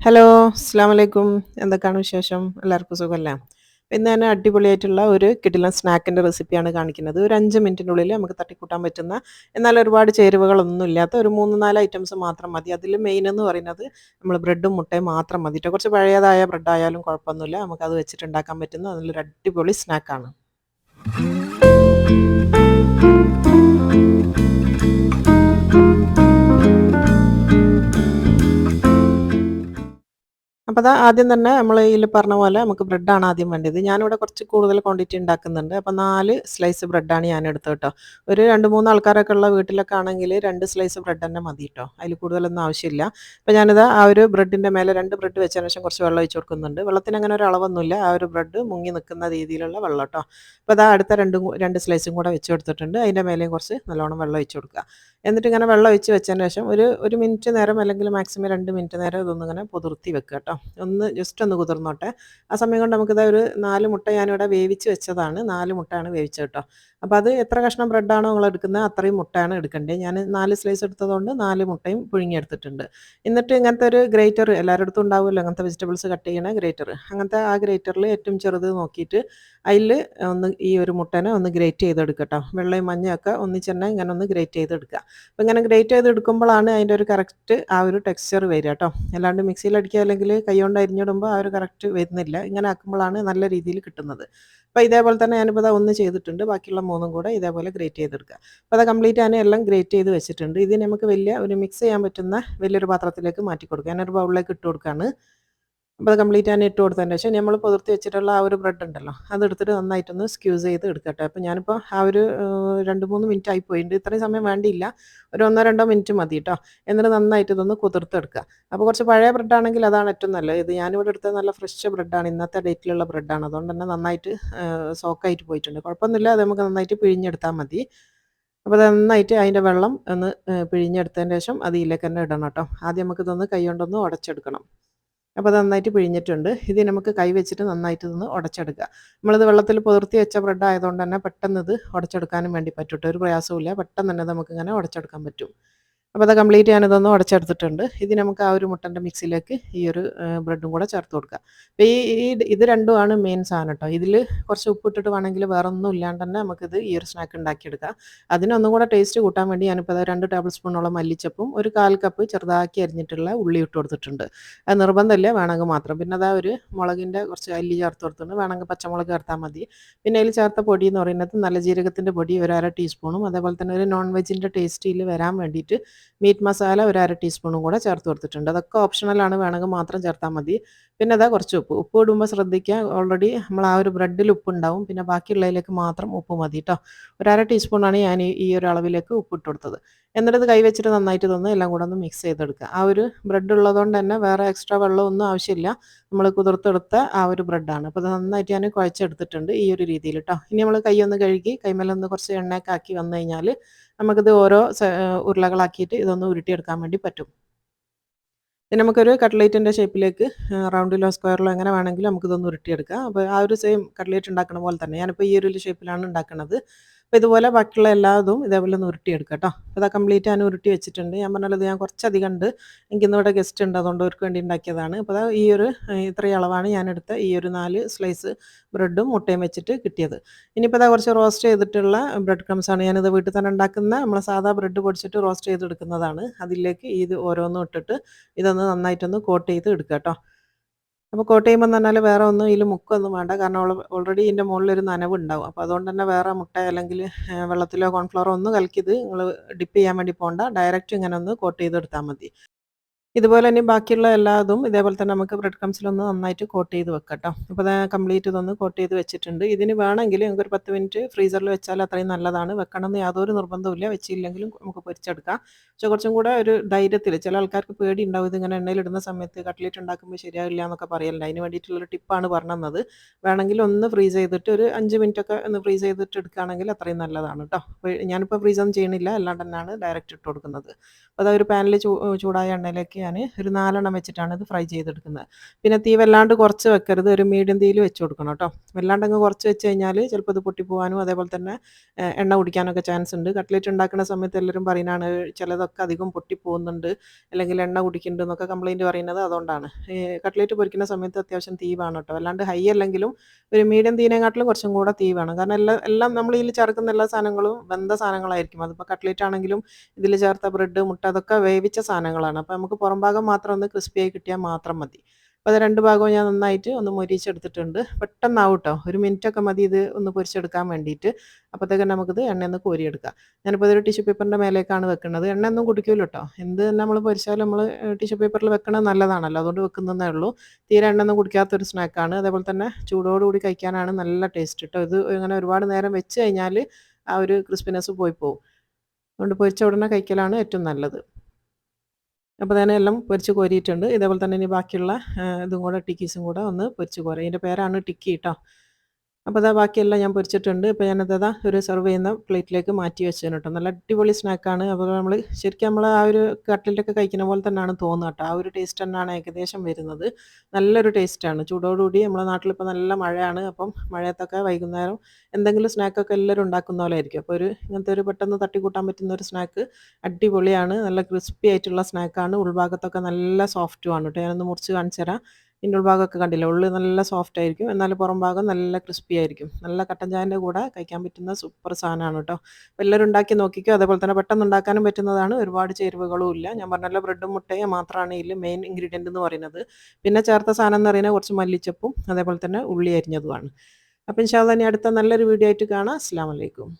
Hello, അസ്സലാമു അലൈക്കും. എന്തൊക്കെയാണ് വിശേഷം? എല്ലാവർക്കും സുഖല്ലേ? ഇന്ന് ഞാൻ അടിപൊളിയായിട്ടുള്ള ഒരു കിടിലൻ സ്നാക്കിൻ്റെ റെസിപ്പിയാണ് കാണിക്കുന്നത്. ഒരു 5 മിനിറ്റിനുള്ളിൽ നമുക്ക് തട്ടിക്കൂട്ടാൻ പറ്റുന്ന, എന്നാൽ ഒരുപാട് ചേരുവകളൊന്നും ഇല്ലാത്ത ഒരു 3, 4 ഐറ്റംസ് മാത്രം മതി. അതിൽ മെയിൻ എന്ന് പറയുന്നത് നമ്മൾ ബ്രെഡും മുട്ടയും മാത്രം മതി ട്ടോ. കുറച്ച് പഴയതായ ബ്രെഡായാലും കുഴപ്പമൊന്നുമില്ല. നമുക്കത് വെച്ചിട്ട് ഉണ്ടാക്കാൻ പറ്റുന്ന നല്ലൊരു അടിപൊളി സ്നാക്കാണ്. അപ്പോൾ ദാ ആദ്യം തന്നെ നമ്മൾ ഇതിൽ പറഞ്ഞ പോലെ നമുക്ക് ബ്രെഡാണ് ആദ്യം വേണ്ടത്. ഞാനിവിടെ കുറച്ച് കൂടുതൽ ക്വാണ്ടിറ്റി ഉണ്ടാക്കുന്നുണ്ട്. അപ്പോൾ 4 സ്ലൈസ് ബ്രെഡാണ് ഞാൻ എടുത്തത് കേട്ടോ. ഒരു 2, 3 ആൾക്കാരൊക്കെ ഉള്ള വീട്ടിലൊക്കെ ആണെങ്കിൽ 2 സ്ലൈസ് ബ്രെഡ് തന്നെ മതി കേട്ടോ. അതിൽ കൂടുതലൊന്നും ആവശ്യമില്ല. അപ്പോൾ ഞാനിത് ആ ഒരു ബ്രെഡിൻ്റെ മേലെ 2 ബ്രെഡ് വെച്ചതിന് ശേഷം കുറച്ച് വെള്ളം ഒഴിച്ച് കൊടുക്കുന്നുണ്ട്. വെള്ളത്തിന് അങ്ങനെ ഒരു അളവൊന്നുമില്ല. ആ ഒരു ബ്രെഡ് മുങ്ങി നിൽക്കുന്ന രീതിയിലുള്ള വെള്ളം കേട്ടോ. അപ്പോൾ അതാ അടുത്ത 2 സ്ലൈസും കൂടെ വെച്ച് കൊടുത്തിട്ടുണ്ട്. അതിൻ്റെ മേലെയും കുറച്ച് നല്ലോണം വെള്ളം ഒഴിച്ച് കൊടുക്കുക. എന്നിട്ട് ഇങ്ങനെ വെള്ളം ഒഴിച്ച് വെച്ചതിന് ശേഷം ഒരു മിനിറ്റ് നേരം അല്ലെങ്കിൽ മാക്സിമം 2 മിനിറ്റ് നേരം ഇതൊന്നിങ്ങനെ കുതിർത്തി വെക്കുക കേട്ടോ. ജസ്റ്റ് ഒന്ന് കുതിർന്നോട്ടെ. ആ സമയം കൊണ്ട് നമുക്കിത് ഒരു 4 മുട്ട ഞാനിവിടെ വേവിച്ച് വെച്ചതാണ്. 4 മുട്ടയാണ് വേവിച്ചത് കേട്ടോ. അപ്പോൾ അത് എത്ര കഷ്ണം ബ്രെഡാണോ നിങ്ങൾ എടുക്കുന്നത് അത്രയും മുട്ടയാണ് എടുക്കേണ്ടത്. ഞാൻ 4 സ്ലൈസ് എടുത്തതുകൊണ്ട് 4 മുട്ടയും പുഴുങ്ങിയെടുത്തിട്ടുണ്ട്. എന്നിട്ട് ഇങ്ങനത്തെ ഒരു ഗ്രേറ്റർ എല്ലാവരുടെ അടുത്തും ഉണ്ടാവുമല്ലോ അങ്ങനത്തെ വെജിറ്റബിൾസ് കട്ട് ചെയ്യണ ഗ്രേറ്റർ. അങ്ങനത്തെ ആ ഗ്രേറ്ററിൽ ഏറ്റവും ചെറുത് നോക്കിയിട്ട് അതിൽ ഈ ഒരു മുട്ടനെ ഒന്ന് ഗ്രേറ്റ് ചെയ്തെടുക്കുക കേട്ടോ. വെള്ളയും മഞ്ഞയൊക്കെ ഒന്നിച്ച് തന്നെ ഇങ്ങനെ ഒന്ന് ഗ്രേറ്റ് ചെയ്തെടുക്കുക. അപ്പോൾ ഇങ്ങനെ ഗ്രേറ്റ് ചെയ്തെടുക്കുമ്പോഴാണ് അതിൻ്റെ ഒരു കറക്റ്റ് ആ ഒരു ടെക്സ്ചർ വരിക കേട്ടോ. അല്ലാണ്ട് മിക്സിയിൽ അടിക്കുക അല്ലെങ്കിൽ കൈകൊണ്ട് അരിഞ്ഞിടുമ്പോൾ ആ ഒരു കറക്റ്റ് വരുന്നില്ല. ഇങ്ങനെ ആക്കുമ്പോഴാണ് നല്ല രീതിയിൽ കിട്ടുന്നത്. അപ്പോൾ ഇതേപോലെ തന്നെ ഞാനിപ്പോൾ അത് ഒന്ന് ചെയ്തിട്ടുണ്ട്. ബാക്കിയുള്ള 3ഉം കൂടെ ഇതേപോലെ ഗ്രേറ്റ് ചെയ്തെടുക്കുക. അപ്പോൾ അത് കംപ്ലീറ്റ് ഞാൻ എല്ലാം ഗ്രേറ്റ് ചെയ്ത് വെച്ചിട്ടുണ്ട്. ഇത് നമുക്ക് വലിയ ഒരു മിക്സ് ചെയ്യാൻ പറ്റുന്ന വലിയൊരു പാത്രത്തിലേക്ക് മാറ്റി കൊടുക്കുക. ഞാനൊരു ബൗളിലേക്ക് ഇട്ട് കൊടുക്കുകയാണ്. അപ്പോൾ അത് കംപ്ലീറ്റ് ഞാൻ ഇട്ട് കൊടുത്തതിന് ശേഷം നമ്മൾ പുതിർത്തി വെച്ചിട്ടുള്ള ആ ഒരു ബ്രെഡ് ഉണ്ടല്ലോ അതെടുത്തിട്ട് നന്നായിട്ടൊന്ന് സ്ക്യൂസ് ചെയ്ത് എടുക്കട്ടെ. അപ്പോൾ ഞാനിപ്പോൾ ആ ഒരു 2, 3 മിനിറ്റ് ആയി പോയിട്ടുണ്ട്. ഇത്രയും സമയം വേണ്ടിയില്ല. ഒരു 1, 2 മിനിറ്റ് മതി കേട്ടോ. എന്നിട്ട് നന്നായിട്ട് ഇതൊന്ന് കുതിർത്തെടുക്കുക. അപ്പോൾ കുറച്ച് പഴയ ബ്രെഡാണെങ്കിൽ അതാണ് ഏറ്റവും നല്ലത്. ഇത് ഞാനിവിടെ എടുത്തത് നല്ല ഫ്രഷ് ബ്രെഡാണ്. ഇന്നത്തെ ഡേറ്റിലുള്ള ബ്രെഡാണ്. അതുകൊണ്ട് തന്നെ നന്നായിട്ട് സോക്കായിട്ട് പോയിട്ടുണ്ട്. കുഴപ്പമൊന്നുമില്ല. അത് നമുക്ക് നന്നായിട്ട് പിഴിഞ്ഞെടുത്താൽ മതി. അപ്പോൾ അത് നന്നായിട്ട് അതിൻ്റെ വെള്ളം ഒന്ന് പിഴിഞ്ഞെടുത്തതിന് ശേഷം അത് ഇതിലേക്ക് തന്നെ ഇടണം കേട്ടോ. ആദ്യം നമുക്കിതൊന്ന് കൈ കൊണ്ടൊന്ന് ഉടച്ചെടുക്കണം. അപ്പോൾ അത് നന്നായിട്ട് പിഴിഞ്ഞിട്ടുണ്ട്. ഇത് നമുക്ക് കൈ വെച്ചിട്ട് നന്നായിട്ട് ഇതൊന്ന് ഉടച്ചെടുക്കുക. നമ്മളിത് വെള്ളത്തിൽ കുതിർത്തി വെച്ച ബ്രെഡ് ആയതുകൊണ്ട് തന്നെ പെട്ടെന്ന് ഇത് ഉടച്ചെടുക്കാനും വേണ്ടി പറ്റും ട്ടോ. ഒരു പ്രയാസവുമില്ല. പെട്ടെന്ന് തന്നെ നമുക്കിങ്ങനെ ഉടച്ചെടുക്കാൻ പറ്റും. അപ്പോൾ അത് കംപ്ലീറ്റ് ഞാനിതൊന്ന് ഉടച്ചെടുത്തിട്ടുണ്ട്. ഇത് നമുക്ക് ആ ഒരു മുട്ടൻ്റെ മിക്സിയിലേക്ക് ഈ ഒരു ബ്രെഡും കൂടെ ചേർത്ത് കൊടുക്കുക. അപ്പോൾ ഇത് രണ്ടുമാണ് മെയിൻ സാധനം കേട്ടോ. ഇതിൽ കുറച്ച് ഉപ്പിട്ടിട്ട് വേണമെങ്കിൽ വേറെ ഒന്നും ഇല്ലാണ്ട് തന്നെ നമുക്കിത് ഈ ഒരു സ്നാക്ക് ഉണ്ടാക്കിയെടുക്കാം. അതിനൊന്നും കൂടെ ടേസ്റ്റ് കൂട്ടാൻ വേണ്ടി ഞാനിപ്പോൾ അത് 2 ടേബിൾ സ്പൂണോളം മല്ലിച്ചപ്പും ഒരു 1/4 കപ്പ് ചെറുതാക്കി അരിഞ്ഞിട്ടുള്ള ഉള്ളി ഇട്ട് കൊടുത്തിട്ടുണ്ട്. അത് നിർബന്ധമില്ല, വേണമെങ്കിൽ മാത്രം. പിന്നെ അതാ ഒരു മുളകിൻ്റെ കുറച്ച് അല്ലി ചേർത്ത് കൊടുത്തിട്ടുണ്ട്. വേണമെങ്കിൽ പച്ചമുളക് ചേർത്താൽ മതി. പിന്നെ അതിൽ ചേർത്ത പൊടി എന്ന് പറയുന്നത് നല്ല ജീരകത്തിൻ്റെ പൊടി ഒരു 1/2 ടീസ്പൂണും അതേപോലെ തന്നെ ഒരു നോൺ വെജിൻ്റെ ടേസ്റ്റിൽ വരാൻ വേണ്ടിയിട്ട് മീറ്റ് മസാല ഒരു 1/2 ടീസ്പൂണും കൂടെ ചേർത്ത് കൊടുത്തിട്ടുണ്ട്. അതൊക്കെ ഓപ്ഷണലാണ്, വേണമെങ്കിൽ മാത്രം ചേർത്താൽ മതി. പിന്നെ അതാ കുറച്ച് ഉപ്പ് ഇടുമ്പോൾ ശ്രദ്ധിക്കുക. ഓൾറെഡി നമ്മൾ ആ ഒരു ബ്രെഡിൽ ഉപ്പുണ്ടാവും. പിന്നെ ബാക്കിയുള്ളതിലേക്ക് മാത്രം ഉപ്പ് മതി കേട്ടോ. ഒരു 1/2 ടീസ്പൂണാണ് ഞാൻ ഈ ഒരു അളവിലേക്ക് ഉപ്പ് ഇട്ട് കൊടുത്തത്. എന്നിട്ട് ഇത് കൈ വെച്ചിട്ട് നന്നായിട്ട് ഇതൊന്ന് എല്ലാം കൂടെ ഒന്ന് മിക്സ് ചെയ്തെടുക്കുക. ആ ഒരു ബ്രെഡ് ഉള്ളതുകൊണ്ട് തന്നെ വേറെ എക്സ്ട്രാ വെള്ളമൊന്നും ആവശ്യമില്ല. നമ്മൾ കുതിർത്തെടുത്ത ആ ഒരു ബ്രെഡാണ്. അപ്പോൾ അത് നന്നായിട്ട് ഞാൻ കുഴച്ചെടുത്തിട്ടുണ്ട് ഈ ഒരു രീതിയിൽ കേട്ടോ. ഇനി നമ്മൾ കൈ ഒന്ന് കഴുകി കൈമേലൊന്ന് കുറച്ച് എണ്ണയൊക്കെ ആക്കി വന്നു കഴിഞ്ഞാൽ നമുക്കിത് ഓരോ ഉരുളകളാക്കിയിട്ട് ഇതൊന്ന് ഉരുട്ടിയെടുക്കാൻ വേണ്ടി പറ്റും. ഇനി നമുക്കൊരു കട്ട്ലേറ്റിൻ്റെ ഷേപ്പിലേക്ക് റൗണ്ടിലോ സ്ക്വയറിലോ എങ്ങനെ വേണമെങ്കിലും നമുക്കിതൊന്ന് ഉരുട്ടിയെടുക്കാം. അപ്പോൾ ആ ഒരു സെയിം കട്ട്ലേറ്റ് ഉണ്ടാക്കുന്ന പോലെ തന്നെ ഞാനിപ്പോൾ ഈ ഒരു ഷേപ്പിലാണ് ഉണ്ടാക്കുന്നത്. അപ്പോൾ ഇതുപോലെ ബാക്കിയുള്ള എല്ലാതും ഇതേപോലെ ഒന്ന് ഉരുട്ടിയെടുക്കുക കേട്ടോ. അപ്പോൾ അത് കംപ്ലീറ്റ് ഞാൻ ഉരുട്ടി വെച്ചിട്ടുണ്ട്. ഞാൻ പറഞ്ഞല്ലോ ഇത് ഞാൻ കുറച്ചധികം ഉണ്ട്. എനിക്കിന്നിവിടെ ഗസ്റ്റ് ഉണ്ട്, അതുകൊണ്ട് അവർക്ക് വേണ്ടി ഉണ്ടാക്കിയതാണ്. അപ്പോൾ ദാ ഈ ഒരു ഇത്രയും അളവാണ് ഞാനെടുത്ത ഈ ഒരു 4 സ്ലൈസ് ബ്രെഡും മുട്ടയും വെച്ചിട്ട് കിട്ടിയത്. ഇനിയിപ്പോൾ ദാ കുറച്ച് റോസ്റ്റ് ചെയ്തിട്ടുള്ള ബ്രെഡ് ക്രംസാണ്. ഞാനിത് വീട്ടിൽ തന്നെ ഉണ്ടാക്കുന്ന നമ്മളെ സാധാ ബ്രെഡ് പൊടിച്ചിട്ട് റോസ്റ്റ് ചെയ്തെടുക്കുന്നതാണ്. അതിലേക്ക് ഇത് ഓരോന്നും ഇട്ടിട്ട് ഇതൊന്ന് നന്നായിട്ടൊന്ന് കോട്ട് ചെയ്ത് എടുക്കുക കേട്ടോ. അപ്പോൾ കോട്ട് ചെയ്യുമ്പോൾ എന്ന് പറഞ്ഞാൽ വേറെ ഒന്നും ഇതിൽ മുക്കൊന്നും വേണ്ട. കാരണം ഓൾറെഡി ഇതിൻ്റെ മുകളിലൊരു നനവുണ്ടാവും. അപ്പോൾ അതുകൊണ്ട് തന്നെ വേറെ മുട്ട അല്ലെങ്കിൽ വെള്ളത്തിലോ കോൺഫ്ലവറോ ഒന്നും കലക്കിയത് നിങ്ങൾ ഡിപ്പ് ചെയ്യാൻ വേണ്ടി പോകണ്ട. ഡയറക്റ്റ് ഇങ്ങനെ ഒന്ന് കോട്ട് ചെയ്തെടുത്താൽ മതി. ഇതുപോലെ തന്നെ ബാക്കിയുള്ള എല്ലാതും ഇതേപോലെ തന്നെ നമുക്ക് ബ്രെഡ് ക്രംസിലൊന്ന് നന്നായിട്ട് കോട്ട് ചെയ്ത് വെക്കാം ട്ടോ. അപ്പോൾ ദാ കംപ്ലീറ്റ് ഇതൊന്ന് കോട്ട് ചെയ്ത് വെച്ചിട്ടുണ്ട്. ഇതിന് വേണമെങ്കിൽ നമുക്കൊരു 10 മിനിറ്റ് ഫ്രീസറിൽ വെച്ചാൽ അത്രയും നല്ലതാണ്. വെക്കണമെന്ന് യാതൊരു നിർബന്ധവുമില്ല. വെച്ചില്ലെങ്കിലും നമുക്ക് പൊരിച്ചെടുക്കാം. പക്ഷേ കുറച്ചും കൂടെ ഒരു ധൈര്യത്തിൽ, ചില ആൾക്കാർക്ക് പേടിയുണ്ടാവും ഇതിങ്ങനെ എണ്ണയിലിടുന്ന സമയത്ത് കട്ട്ലേറ്റ് ഉണ്ടാക്കുമ്പോൾ ശരിയാവില്ല എന്നൊക്കെ പറയലുണ്ട്. അതിന് വേണ്ടിയിട്ടുള്ളൊരു ടിപ്പാണ് പറഞ്ഞു തന്നത്. വേണമെങ്കിൽ ഒന്ന് ഫ്രീസ് ചെയ്തിട്ട് ഒരു 5 മിനിറ്റൊക്കെ ഒന്ന് ഫ്രീസ് ചെയ്തിട്ട് എടുക്കുകയാണെങ്കിൽ അത്രയും നല്ലതാണ് ട്ടോ. അപ്പോൾ ഞാനിപ്പോൾ ഫ്രീസൊന്നും ചെയ്യണില്ല. അല്ലാണ്ട് തന്നെയാണ് ഡയറക്റ്റ് ഇട്ട് കൊടുക്കുന്നത്. അപ്പോൾ അതാ ഒരു പാനിൽ ചൂടായ എണ്ണയിലേക്ക് ഞാൻ ഒരു 4 എണ്ണം വെച്ചിട്ടാണ് ഇത് ഫ്രൈ ചെയ്തെടുക്കുന്നത്. പിന്നെ തീ വല്ലാണ്ട് കുറച്ച് വെക്കരുത്. ഒരു മീഡിയം തീയിൽ വെച്ച് കൊടുക്കണം ട്ടോ. വല്ലാണ്ടങ്ങ് കുറച്ച് വെച്ച് കഴിഞ്ഞാൽ ചിലപ്പോൾ ഇത് പൊട്ടിപ്പോവാനും അതേപോലെ തന്നെ എണ്ണ കുടിക്കാനൊക്കെ ചാൻസ് ഉണ്ട്. കട്ട്ലേറ്റ് ഉണ്ടാക്കുന്ന സമയത്ത് എല്ലാവരും പറയുന്നതാണ് ചിലതൊക്കെ അധികം പൊട്ടിപ്പോകുന്നുണ്ട്, അല്ലെങ്കിൽ എണ്ണ കുടിക്കുന്നുണ്ട് എന്നൊക്കെ കംപ്ലയിൻറ്റ് പറയുന്നത് അതുകൊണ്ടാണ്. കട്ട്ലേറ്റ് പൊരിക്കുന്ന സമയത്ത് അത്യാവശ്യം തീ വേണം ട്ടോ. വല്ലാണ്ട് ഹൈ അല്ലെങ്കിലും ഒരു മീഡിയം തീയിനെക്കാട്ടിലും കുറച്ചും കൂടെ തീ വേണം. കാരണം എല്ലാം നമ്മൾ ഇതിൽ ചേർക്കുന്ന എല്ലാ സാധനങ്ങളും വെന്ത സാധനങ്ങളായിരിക്കും. അതിപ്പോൾ കട്ട്ലേറ്റ് ആണെങ്കിലും ഇതിൽ ചേർത്ത ബ്രെഡ്, മുട്ട അതൊക്കെ വേവിച്ച സാധനങ്ങളാണ്. അപ്പോൾ നമുക്ക് പുറം ഭാഗം മാത്രം ഒന്ന് ക്രിസ്പിയായി കിട്ടിയാൽ മാത്രം മതി. അപ്പോൾ അത് 2 ഭാഗവും ഞാൻ നന്നായിട്ട് ഒന്ന് മൊരിയിച്ചെടുത്തിട്ടുണ്ട്. പെട്ടെന്നാവും ട്ടോ. 1 മിനിറ്റൊക്കെ മതി ഇത് ഒന്ന് പൊരിച്ചെടുക്കാൻ വേണ്ടിയിട്ട്. അപ്പോഴത്തേക്കും നമുക്കിത് എണ്ണയിൽ നിന്ന് കോരിയെടുക്കാം. ഞാനിപ്പോൾ ഇതൊരു ടിഷ്യൂ പേപ്പറിൻ്റെ മേലേക്കാണ് വെക്കുന്നത്. എണ്ണയൊന്നും കുടിക്കില്ല ട്ടോ. എന്ത് തന്നെ നമ്മൾ പൊരിച്ചാലും നമ്മൾ ടിഷ്യൂ പേപ്പറിൽ വെക്കണത് നല്ലതാണല്ലോ. അതുകൊണ്ട് വെക്കുന്നതേ ഉള്ളൂ. തീരെ എണ്ണയൊന്നും കുടിക്കാത്തൊരു സ്നാക്കാണ്. അതേപോലെ തന്നെ ചൂടോടുകൂടി കഴിക്കാനാണ് നല്ല ടേസ്റ്റ് ട്ടോ. ഇത് ഇങ്ങനെ ഒരുപാട് നേരം വെച്ച് കഴിഞ്ഞാൽ ആ ഒരു ക്രിസ്പിനെസ് പോയി പോകും. അതുകൊണ്ട് പൊരിച്ച ഉടനെ കഴിക്കലാണ് ഏറ്റവും നല്ലത്. അപ്പോൾ തന്നെ എല്ലാം പൊരിച്ച് കോരിയിട്ടുണ്ട്. ഇതേപോലെ തന്നെ ഇനി ബാക്കിയുള്ള ഇതും കൂടെ ടിക്കീസും കൂടെ ഒന്ന് പൊരിച്ച് കോരാം. ഇതിൻ്റെ പേരാണ് ടിക്കി ട്ടോ. അപ്പോൾ ദാ ബാക്കിയെല്ലാം ഞാൻ പൊരിച്ചിട്ടുണ്ട്. ഇപ്പോൾ ഞാനത് ഒരു സെർവ് ചെയ്യുന്ന പ്ലേറ്റിലേക്ക് മാറ്റി വെച്ചേന് കേട്ടോ. നല്ല അടിപൊളി സ്നാക്കാണ്. അപ്പോൾ നമ്മൾ ശരിക്കും നമ്മൾ ആ ഒരു കട്ട്ലറ്റൊക്കെ കഴിക്കുന്ന പോലെ തന്നെയാണ് തോന്നുക കേട്ടോ. ആ ഒരു ടേസ്റ്റ് തന്നെയാണ് ഏകദേശം വരുന്നത്. നല്ലൊരു ടേസ്റ്റാണ്. ചൂടോടുകൂടി നമ്മുടെ നാട്ടിലിപ്പോൾ നല്ല മഴയാണ്. അപ്പം മഴയത്തൊക്കെ വൈകുന്നേരം എന്തെങ്കിലും സ്നാക്കൊക്കെ എല്ലാവരും ഉണ്ടാക്കുന്ന പോലെ ആയിരിക്കും. അപ്പോൾ ഇങ്ങനത്തെ ഒരു പെട്ടെന്ന് തട്ടിക്കൂട്ടാൻ പറ്റുന്ന ഒരു സ്നാക്ക് അടിപൊളിയാണ്. നല്ല ക്രിസ്പി ആയിട്ടുള്ള സ്നാക്കാണ്. ഉൾഭാഗത്തൊക്കെ നല്ല സോഫ്റ്റുമാണ് കേട്ടോ. ഞാനൊന്ന് മുറിച്ച് കാണിച്ചു തരാം. ഇതിൻ്റെ ഉൾഭാഗമൊക്കെ കണ്ടില്ലേ, ഉള്ളിൽ നല്ല സോഫ്റ്റ് ആയിരിക്കും, എന്നാൽ പുറം ഭാഗം നല്ല ക്രിസ്പി ആയിരിക്കും. നല്ല കട്ടൻ ചായൻ്റെ കൂടെ കഴിക്കാൻ പറ്റുന്ന സൂപ്പർ സാധനമാണ് കേട്ടോ. അപ്പോൾ എല്ലാവരും ഉണ്ടാക്കി നോക്കിക്കോ. അതേപോലെ തന്നെ പെട്ടെന്ന് ഉണ്ടാക്കാനും പറ്റുന്നതാണ്. ഒരുപാട് ചേരുവകളും ഇല്ല. ഞാൻ പറഞ്ഞല്ലോ, ബ്രെഡും മുട്ടയും മാത്രമാണ് ഇതിൽ മെയിൻ ഇൻഗ്രീഡിയൻ്റ് എന്ന് പറയുന്നത്. പിന്നെ ചേർത്ത സാധനം എന്ന് പറയുന്നത് കുറച്ച് മല്ലിച്ചപ്പും അതേപോലെ തന്നെ ഉള്ളി അരിഞ്ഞതുമാണ്. അപ്പോൾ ഇൻഷാ അല്ലാഹ് ഇനി അടുത്ത നല്ലൊരു വീഡിയോ ആയിട്ട് കാണാം. അസ്സലാമു അലൈക്കും.